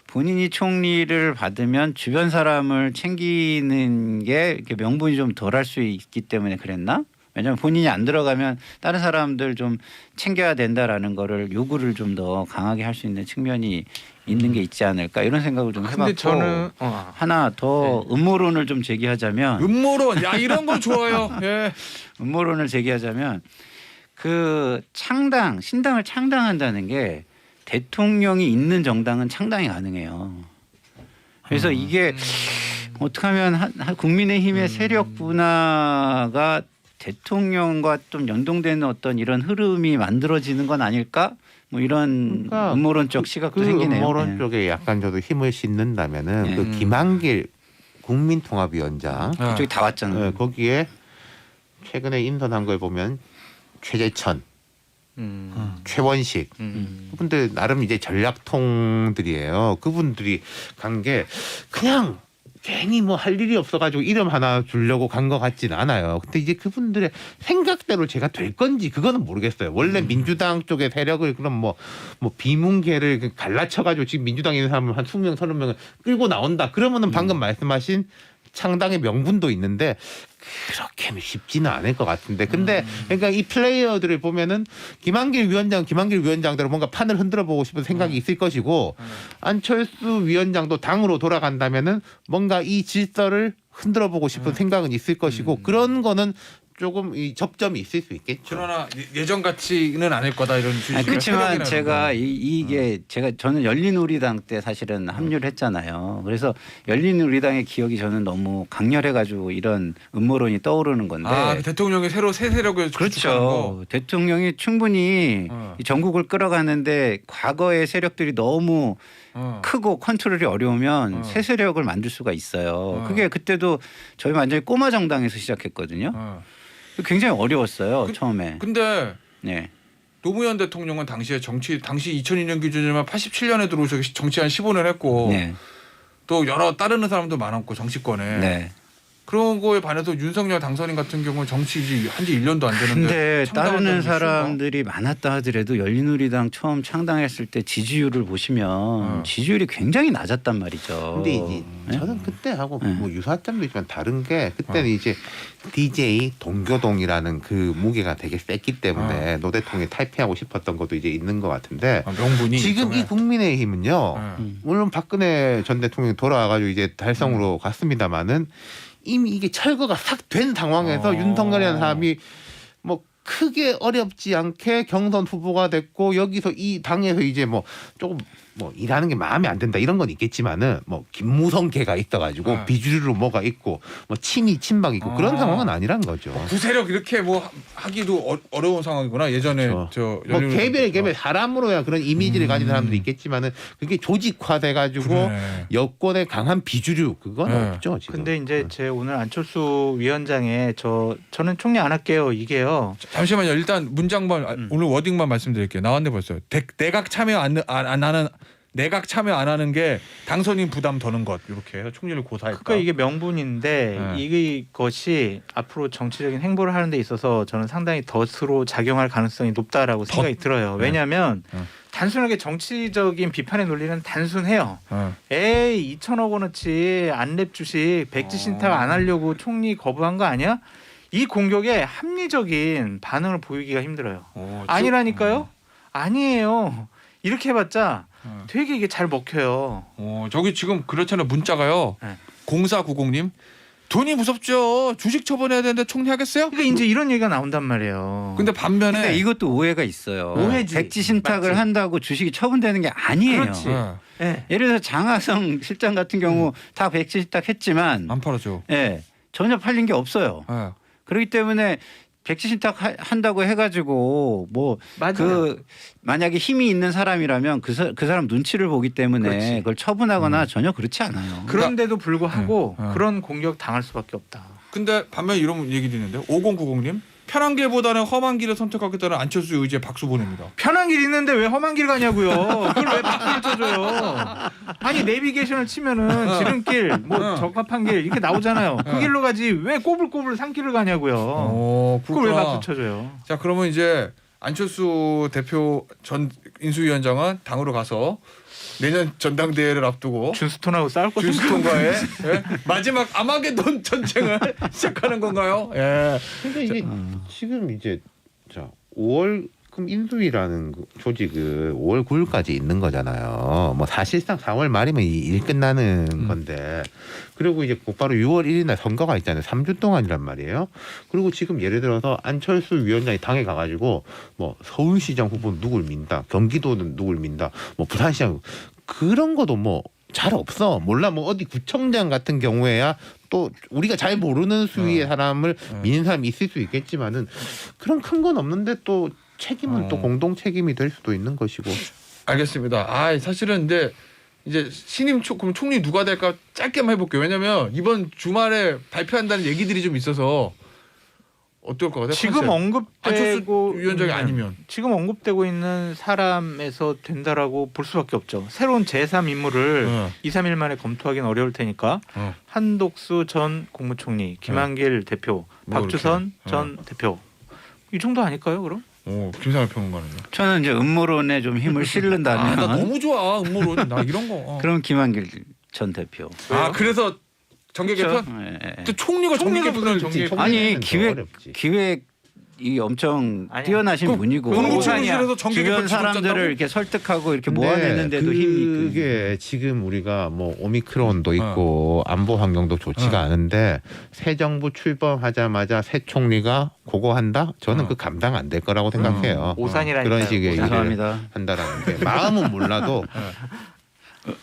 본인이 총리를 받으면 주변 사람을 챙기는 게 이렇게 명분이 좀 덜할 수 있기 때문에 그랬나? 왜냐하면 본인이 안 들어가면 다른 사람들 좀 챙겨야 된다라는 거를 요구를 좀 더 강하게 할 수 있는 측면이 있는 게 있지 않을까 이런 생각을 좀 해봤고 근데 저는 하나 더 음모론을 좀 제기하자면 음모론 야 이런 거 좋아요. 예. 음모론을 제기하자면 그 신당을 창당한다는 게 대통령이 있는 정당은 창당이 가능해요. 그래서 이게 어떻게 하면 국민의힘의 세력 분화가 대통령과 좀 연동되는 어떤 이런 흐름이 만들어지는 건 아닐까? 뭐 이런 그러니까 음모론적 시각도 그 생기네요. 음모론 네. 쪽에 약간 저도 힘을 싣는다면은 네. 그 김한길 국민통합위원장 그쪽이 다 왔잖아요. 거기에 최근에 인선한 걸 보면 최재천, 최원식 그분들 나름 이제 전략통들이에요. 그분들이 간 게 그냥 괜히 뭐 할 일이 없어가지고 이름 하나 주려고 간 것 같지는 않아요. 근데 이제 그분들의 생각대로 제가 될 건지 그거는 모르겠어요. 원래 민주당 쪽의 세력을 그럼 뭐 비문계를 갈라쳐가지고 지금 민주당에 있는 사람을 한 20명, 30명을 끌고 나온다. 그러면은 방금 말씀하신 창당의 명분도 있는데 그렇게 쉽지는 않을 것 같은데. 근데 그러니까 이 플레이어들을 보면은 김한길 위원장대로 뭔가 판을 흔들어 보고 싶은 생각이 있을 것이고 안철수 위원장도 당으로 돌아간다면은 뭔가 이 질서를 흔들어 보고 싶은 생각은 있을 것이고 그런 거는 조금 이 접점이 있을 수 있겠죠. 그러나 예전 같지는 않을 거다 이런 주의. 그렇지만 제가 이게 저는 열린우리당 때 사실은 합류를 했잖아요. 그래서 열린우리당의 기억이 저는 너무 강렬해가지고 이런 음모론이 떠오르는 건데. 아, 대통령이 새로 새 세력을 구축하는 거. 그렇죠. 대통령이 충분히 이 전국을 끌어가는데 과거의 세력들이 너무 크고 컨트롤이 어려우면 새 세력을 만들 수가 있어요. 그게 그때도 저희 완전히 꼬마 정당에서 시작했거든요. 굉장히 어려웠어요. 처음에. 근데 네. 노무현 대통령은 당시 2002년 기준이면 87년에 들어오셔서 정치 한 15년 했고 네. 또 여러 따르는 사람도 많았고 정치권에. 네. 그런 거에 반해서 윤석열 당선인 같은 경우는 정치지 한지 1년도 안 되는데 근데 창당한다는 따르는 게 쉬운가? 사람들이 많았다 하더라도 열린우리당 처음 창당했을 때 지지율을 보시면 지지율이 굉장히 낮았단 말이죠. 근데 이제 네? 저는 그때하고 네. 뭐 유사한 점도 있지만 다른 게 그때는 이제 DJ 동교동이라는 그 무게가 되게 셌기 때문에 노 대통령이 탈피하고 싶었던 것도 이제 있는 것 같은데 명분이 지금 일종의. 이 국민의힘은요. 물론 박근혜 전 대통령이 돌아와가지고 이제 달성으로 갔습니다마는 이미 이게 철거가 싹 된 상황에서 윤석열이라는 사람이 뭐 크게 어렵지 않게 경선 후보가 됐고 여기서 이 당에서 이제 뭐 조금 뭐 일하는 게 마음에 안 든다 이런 건 있겠지만은 뭐 김무성계가 있어가지고 비주류로 뭐가 있고 뭐 친이 친박 있고 그런 상황은 아니란 거죠. 구세력 이렇게 뭐 하기도 어려운 상황이구나. 예전에 그렇죠. 저 뭐 개별 열린우리 사람으로야 그런 이미지를 가진 사람들이 있겠지만은 그게 조직화돼가지고 그래. 여권의 강한 비주류 그건 네. 없죠 지금. 근데 이제 제 오늘 안철수 위원장의 저는 총리 안 할게요 이게요. 잠시만요. 일단 문장만 오늘 워딩만 말씀드릴게요. 나왔네 벌써. 내각 참여 안 하는 내각 참여 안 하는 게 당선인 부담 더는 것 이렇게 해서 총리를 고사했다. 그러니까 이게 명분인데 이것이 앞으로 정치적인 행보를 하는 데 있어서 저는 상당히 덫으로 작용할 가능성이 높다라고 생각이 들어요. 왜냐하면 단순하게 정치적인 비판의 논리는 단순해요. 에이 2천억 원어치 안랩 주식 백지 신탁 안 하려고 총리 거부한 거 아니야? 이 공격에 합리적인 반응을 보이기가 힘들어요. 아니라니까요? 아니에요. 이렇게 해봤자 되게 이게 잘 먹혀요. 저기 지금 그렇잖아요. 문자가요. 네. 0490님 돈이 무섭죠. 주식 처분해야 되는데 총리 하겠어요? 그러니까 이제 이런 얘기가 나온단 말이에요. 근데 반면에 근데 이것도 오해가 있어요. 오해지. 백지 신탁을 맞지. 한다고 주식이 처분되는 게 아니에요. 그렇지. 예. 예를 들어 장하성 실장 같은 경우 다 백지 신탁했지만 안 팔았죠. 예, 전혀 팔린 게 없어요. 예. 그렇기 때문에 백지 신탁 한다고 해가지고 뭐 맞아요. 그 만약에 힘이 있는 사람이라면 그 사람 눈치를 보기 때문에 그렇지. 그걸 처분하거나 전혀 그렇지 않아요. 그런데도 불구하고 네. 그런 공격 당할 수밖에 없다. 근데 반면에 이런 얘기도 있는데 5090님 편한 길보다는 험한 길을 선택하겠다는 안철수 의지에 박수 보냅니다. 편한 길 있는데 왜 험한 길 가냐고요. 그걸 왜 박수를 쳐줘요. 아니 내비게이션을 치면은 지름길 뭐 적합한 길 이렇게 나오잖아요. 그 길로 가지 왜 꼬불꼬불 산길을 가냐고요. 그걸 왜 그렇구나. 박수 쳐줘요. 자 그러면 이제 안철수 대표 전 인수위원장은 당으로 가서 내년 전당대회를 앞두고 준스톤하고 싸울 거 준스톤과의 마지막 아마게돈 전쟁을 시작하는 건가요? 예. 근데 이게 지금 이제 자 5월 그럼 인수위라는 조직은 5월 9일까지 있는 거잖아요. 뭐 사실상 4월 말이면 일 끝나는 건데 그리고 이제 곧바로 6월 1일 날 선거가 있잖아요. 3주 동안이란 말이에요. 그리고 지금 예를 들어서 안철수 위원장이 당에 가가지고 뭐 서울시장 후보는 누굴 민다, 경기도는 누굴 민다, 뭐 부산시장 그런 것도 뭐 잘 없어. 몰라 뭐 어디 구청장 같은 경우에야 또 우리가 잘 모르는 수위의 사람을 미는 사람이 있을 수 있겠지만은 그런 큰 건 없는데 또 책임은 또 공동 책임이 될 수도 있는 것이고. 알겠습니다. 사실은 근데 이제 신임 그럼 총리 누가 될까 짧게만 해볼게요. 왜냐면 이번 주말에 발표한다는 얘기들이 좀 있어서 어떨 것 같아요? 지금 안철수 언급되고 위원장이 있는, 아니면 지금 언급되고 있는 사람에서 된다라고 볼 수밖에 없죠. 새로운 제3 인물을 2, 3일 만에 검토하기는 어려울 테니까 한독수 전 국무총리, 김한길 대표, 뭐 박주선 전 대표 이 정도 아닐까요? 그럼? 김상현 평론가는요. 저는 이제 음모론에 좀 힘을 실른다면 나 너무 좋아 음모론. 나 이런 거. 그럼 김한길 전 대표. 그래서 정계 개편? 예. 또 총리가 정계 개편을 아니 기획이 엄청 아니야. 뛰어나신 분이고 국무총리실에서 정계 개편 주변 사람들을 이렇게 설득하고 이렇게 모아내는데도 힘이 있고. 그게 지금 우리가 뭐 오미크론도 있고 안보 환경도 좋지가 않은데 새 정부 출범하자마자 새 총리가 그거 한다? 저는 그 감당 안 될 거라고 생각해요. 오산이라니까요. 그런 식의 일을 죄송합니다. 한다라는 게 마음은 몰라도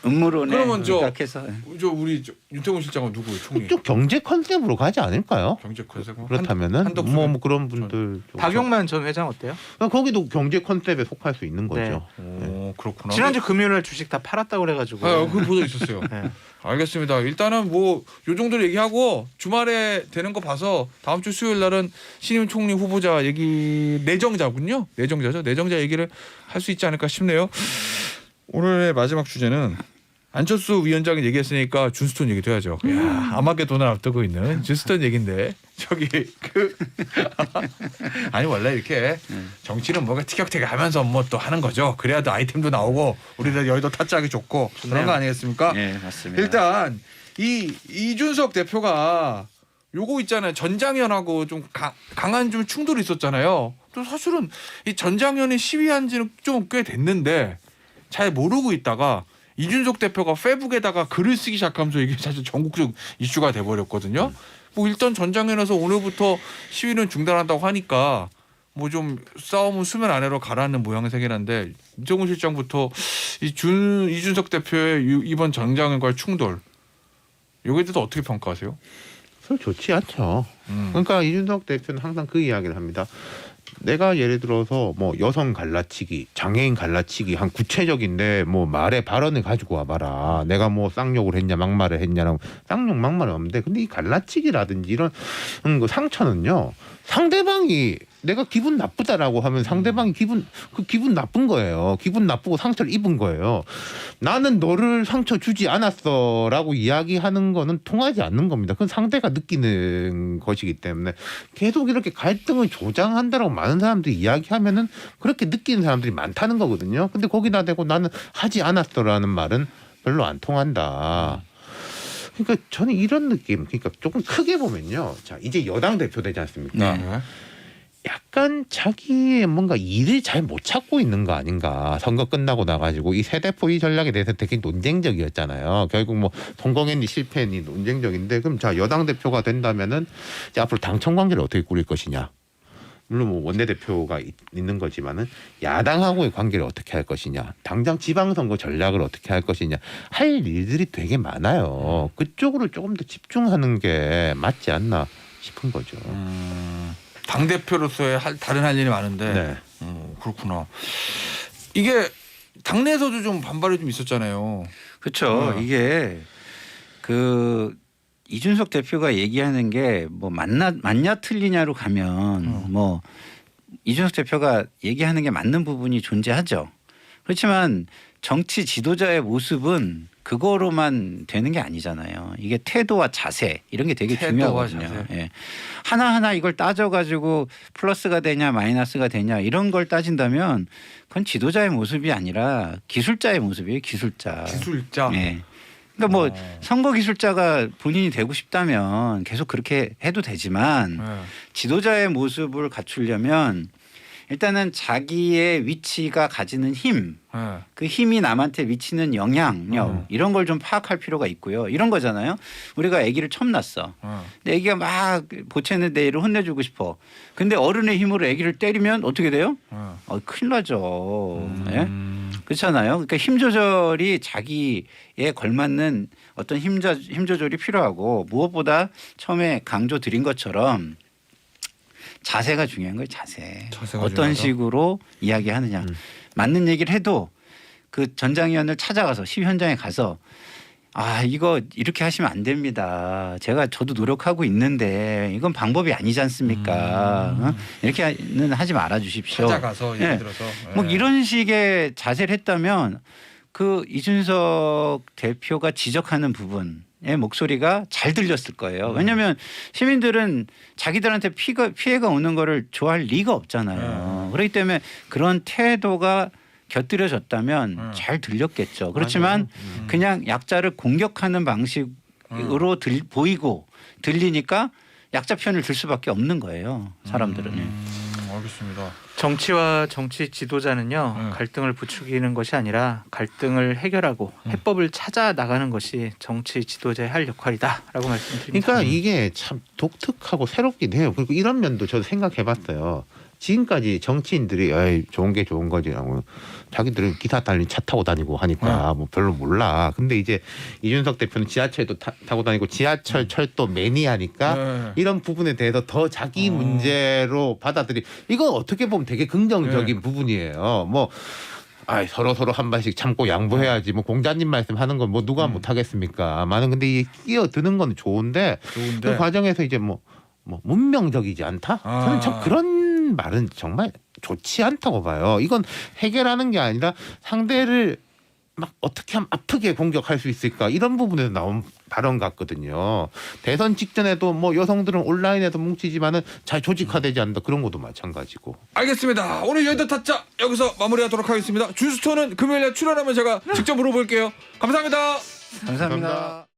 음모론에 그러면 입각해서 우리 윤태곤 실장은 누구예요? 총리. 좀 경제 컨셉으로 가지 않을까요? 경제 컨셉. 그렇다면은 한덕수 뭐 그런 분들 좀 박용만 전 회장 어때요? 거기도 경제 컨셉에 속할 수 있는 거죠. 그렇구나. 지난주 금요일날 주식 다 팔았다고 그래가지고. 그거 보도 있었어요. 네. 알겠습니다. 일단은 뭐 요 정도로 얘기하고 주말에 되는 거 봐서 다음 주 수요일 날은 신임 총리 후보자 얘기 내정자군요. 내정자죠. 내정자 얘기를 할 수 있지 않을까 싶네요. 오늘의 마지막 주제는 안철수 위원장이 얘기했으니까 준스톤 얘기도 해야죠. 야, 아마겟돈을 앞두고 있는 준스톤 얘긴데 저기 아니 원래 이렇게 정치는 뭔가 티격태격하면서 뭐 또 하는 거죠. 그래야 또 아이템도 나오고 우리들 여의도 타짜하기 좋고 그런 거 아니겠습니까? 네, 맞습니다. 일단 이준석 대표가 요거 있잖아요. 전장현하고 좀 강한 좀 충돌이 있었잖아요. 또 사실은 이 전장현이 시위한 지는 좀 꽤 됐는데 잘 모르고 있다가 이준석 대표가 페북에다가 글을 쓰기 시작하면서 이게 사실 전국적 이슈가 돼버렸거든요. 뭐 일단 전장현에서 오늘부터 시위는 중단한다고 하니까 뭐 좀 싸움은 수면 아래로 가라앉는 모양새긴 한데 이정훈 실장부터 이준석 대표의 이번 전장현과의 충돌 여기에 대해서 어떻게 평가하세요? 서로 좋지 않죠. 그러니까 이준석 대표는 항상 그 이야기를 합니다. 내가 예를 들어서 뭐 여성 갈라치기, 장애인 갈라치기 한 구체적인데 뭐 말의 발언을 가지고 와봐라. 내가 뭐 쌍욕을 했냐 막말을 했냐라고 쌍욕 막말은 없는데 근데 이 갈라치기라든지 이런 거 상처는요. 상대방이 내가 기분 나쁘다라고 하면 상대방이 기분 나쁜 거예요. 기분 나쁘고 상처를 입은 거예요. 나는 너를 상처 주지 않았어라고 이야기하는 거는 통하지 않는 겁니다. 그건 상대가 느끼는 것이기 때문에 계속 이렇게 갈등을 조장한다라고 많은 사람들이 이야기하면은 그렇게 느끼는 사람들이 많다는 거거든요. 근데 거기다 대고 나는 하지 않았어라는 말은 별로 안 통한다. 그러니까 저는 이런 느낌. 그러니까 조금 크게 보면요. 자, 이제 여당 대표 되지 않습니까? 네. 약간 자기의 뭔가 일을 잘 못 찾고 있는 거 아닌가. 선거 끝나고 나가지고 이 세대 포위 전략에 대해서 되게 논쟁적이었잖아요. 결국 뭐 성공했니 실패했니 논쟁적인데 그럼 자 여당 대표가 된다면은 이제 앞으로 당청 관계를 어떻게 꾸릴 것이냐. 물론 뭐 원내대표가 있는 거지만은 야당하고의 관계를 어떻게 할 것이냐. 당장 지방선거 전략을 어떻게 할 것이냐. 할 일들이 되게 많아요. 그쪽으로 조금 더 집중하는 게 맞지 않나 싶은 거죠. 당 대표로서의 다른 할 일이 많은데 네. 그렇구나. 이게 당내에서도 좀 반발이 좀 있었잖아요. 그렇죠. 이게 그 이준석 대표가 얘기하는 게 뭐 맞냐 틀리냐로 가면 뭐 이준석 대표가 얘기하는 게 맞는 부분이 존재하죠. 그렇지만 정치 지도자의 모습은 그거로만 되는 게 아니잖아요. 이게 태도와 자세 이런 게 되게 중요하거든요. 예. 하나하나 이걸 따져가지고 플러스가 되냐 마이너스가 되냐 이런 걸 따진다면 그건 지도자의 모습이 아니라 기술자의 모습이에요. 기술자. 예. 그러니까 뭐 선거 기술자가 본인이 되고 싶다면 계속 그렇게 해도 되지만 지도자의 모습을 갖추려면 일단은 자기의 위치가 가지는 힘, 그 힘이 남한테 미치는 영향력 이런 걸 좀 파악할 필요가 있고요. 이런 거잖아요. 우리가 아기를 처음 낳았어. 근데 아기가 막 보채는데 얘를 혼내주고 싶어. 근데 어른의 힘으로 아기를 때리면 어떻게 돼요? 큰일 나죠. 예? 그렇잖아요. 그러니까 힘 조절이 자기에 걸맞는 어떤 힘 조절이 필요하고 무엇보다 처음에 강조 드린 것처럼 자세가 중요한 거예요. 자세가 어떤 중요하다. 식으로 이야기하느냐. 맞는 얘기를 해도 그 전장위원을 찾아가서 시위 현장에 가서 이거 이렇게 하시면 안 됩니다. 저도 노력하고 있는데 이건 방법이 아니지 않습니까? 이렇게는 하지 말아 주십시오. 찾아가서 예를 네. 들어서 뭐 이런 식의 자세를 했다면 그 이준석 대표가 지적하는 부분의 목소리가 잘 들렸을 거예요. 왜냐하면 시민들은 자기들한테 피해가 오는 거를 좋아할 리가 없잖아요. 그렇기 때문에 그런 태도가 곁들여졌다면 잘 들렸겠죠. 그렇지만 그냥 약자를 공격하는 방식으로 보이고 들리니까 약자 편을 들 수밖에 없는 거예요. 사람들은. 알겠습니다. 정치와 정치 지도자는요 갈등을 부추기는 것이 아니라 갈등을 해결하고 해법을 찾아 나가는 것이 정치 지도자의 할 역할이다라고 말씀드립니다. 그러니까 이게 참 독특하고 새롭긴 해요. 그리고 이런 면도 저도 생각해봤어요. 지금까지 정치인들이 좋은 게 좋은 거지라고 자기들은 기사 달린 차 타고 다니고 하니까 뭐 별로 몰라. 근데 이제 이준석 대표는 지하철도 타고 다니고 지하철 철도 매니아니까 이런 부분에 대해서 더 자기 문제로 이건 어떻게 보면 되게 긍정적인 부분이에요. 뭐 서로 한 발씩 참고 양보해야지. 뭐 공자님 말씀하는 건 뭐 누가 못 하겠습니까? 많은 근데 이 끼어드는 건 좋은데 그 과정에서 이제 뭐 문명적이지 않다? 저는 참 그런 말은 정말 좋지 않다고 봐요. 이건 해결하는 게 아니라 상대를 막 어떻게 하면 아프게 공격할 수 있을까 이런 부분에서 나온 발언 같거든요. 대선 직전에도 뭐 여성들은 온라인에서 뭉치지만은 잘 조직화되지 않는다 그런 것도 마찬가지고. 알겠습니다. 오늘 여의도 타짜 여기서 마무리하도록 하겠습니다. 준수토는 금요일에 출연하면 제가 직접 물어볼게요. 감사합니다. 감사합니다.